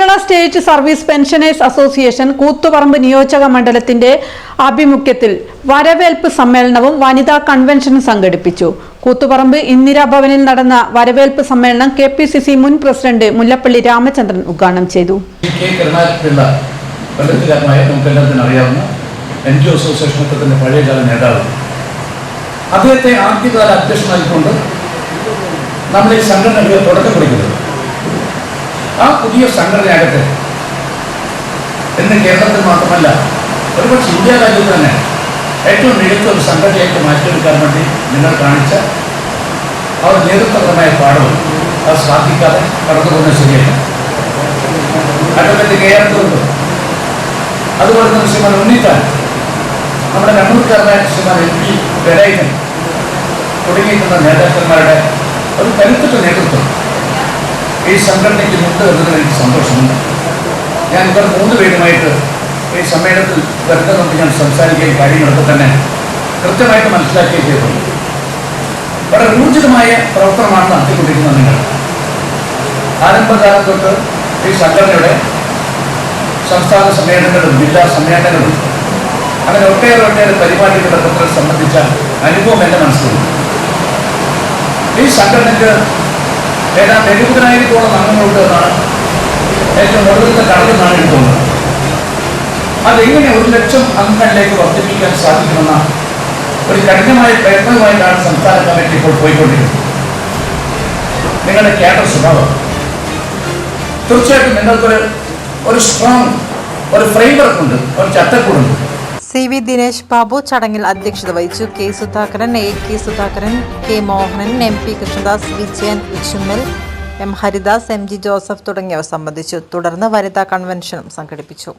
Kerala state service pensioners association Koothuparamba നിയോജക മണ്ഡലത്തിന്റെ ആഭിമുഖ്യത്തിൽ വരവേൽപ്പ് സമ്മേളനവും വനിതാ കൺവെൻഷനും സംഘടിപ്പിച്ചു. കൂത്തുപറമ്പ് ഇന്ദിരാഭവനിൽ നടന്ന വരവേൽപ്പ് സമ്മേളനം KPCC മുൻ പ്രസിഡന്റ് മുല്ലപ്പള്ളി രാമചന്ദ്രൻ ഉദ്ഘാടനം ചെയ്തു. പഴയകാല നേതാവ് അദ്ദേഹത്തെ ആദ്യകാല അധ്യക്ഷനായിക്കൊണ്ട് നമ്മൾ ഈ സംഘടനകൾ തുടക്കം കുറിക്കുന്നത്. ആ പുതിയ സംഘടനയാകട്ടെ ഇന്ന് കേരളത്തിൽ മാത്രമല്ല ഒരുപക്ഷെ ഇന്ത്യ രാജ്യത്ത് തന്നെ ഏറ്റവും മികച്ച ഒരു സംഘടനയായിട്ട് മാറ്റിയെടുക്കാൻ വേണ്ടി നിങ്ങൾ കാണിച്ച ആ ഒരു നേതൃത്വപരമായ പാഠവും അത് സാധിക്കാതെ കടന്നു പോകുന്നത് ശരിയല്ല. അഡ്വക്കേറ്റ് KR കുറുപ്പ്, അതുപോലെ തന്നെ ശ്രീമാൻ ഉണ്ണിത്താൻ, നമ്മുടെ കണ്ണൂർക്കാരനായ ശ്രീമാൻ MP വെരായികൻ തുടങ്ങിയിട്ടുള്ള നേതാക്കന്മാരുടെ ഒരു കരുത്തുറ്റ നേതൃത്വം ഈ സംഘടനയ്ക്ക് മുമ്പ് വരുന്നതിൽ എനിക്ക് സന്തോഷമുണ്ട്. ഞാൻ ഇവർ 3 പേരുമായിട്ട് ഈ സമ്മേളനത്തിൽ വരുന്നതുകൊണ്ട് ഞാൻ സംസാരിക്കുകയും കാര്യങ്ങളൊക്കെ തന്നെ കൃത്യമായിട്ട് മനസ്സിലാക്കുകയും ചെയ്തിട്ടുണ്ട്. വളരെ ഊർജിതമായ പ്രവർത്തനമാണ് നടത്തിക്കൊണ്ടിരിക്കുന്നത്. നിങ്ങൾ ആരംഭകാലം തൊട്ട് ഈ സംഘടനയുടെ സംസ്ഥാന സമ്മേളനങ്ങളും ജില്ലാ സമ്മേളനങ്ങളും അങ്ങനെ ഒട്ടേറെ പരിപാടികളുടെ പത്രം സംബന്ധിച്ച അനുഭവം എൻ്റെ മനസ്സിലുണ്ട്. ഈ സംഘടനയ്ക്ക് ഏതാണ്ട് 70,000-ഓളം അംഗങ്ങളുണ്ട് എന്നാണ് ഏറ്റവും ഒടുവിലത്തെ കണക്കെന്നാണ് എനിക്ക് തോന്നുന്നത്. അതെങ്ങനെ 1,00,000 അംഗങ്ങളിലേക്ക് വർദ്ധിപ്പിക്കാൻ സാധിക്കുമെന്ന ഒരു കഠിനമായ പ്രയത്നവുമായിട്ടാണ് സംസ്ഥാന കമ്മിറ്റി ഇപ്പോൾ പോയിക്കൊണ്ടിരിക്കുന്നത്. നിങ്ങളുടെ ക്യാഡർ സ്വഭാവം തീർച്ചയായിട്ടും നിങ്ങൾക്കൊരു സ്ട്രോങ് ഒരു ഫ്രെയിംവർക്ക് ഉണ്ട്, ഒരു ചട്ടക്കൂടുണ്ട്. CV ദിനേശ് ബാബു ചടങ്ങിൽ അധ്യക്ഷത വഹിച്ചു. K Sudhakaran, AK Sudhakaran, K Mohanan, MP Krishnadas, Vijayan Ichummal, M Haridas, MG Joseph തുടങ്ങിയവർ സംബന്ധിച്ചു. തുടർന്ന് വനിതാ കൺവെൻഷനും സംഘടിപ്പിച്ചു.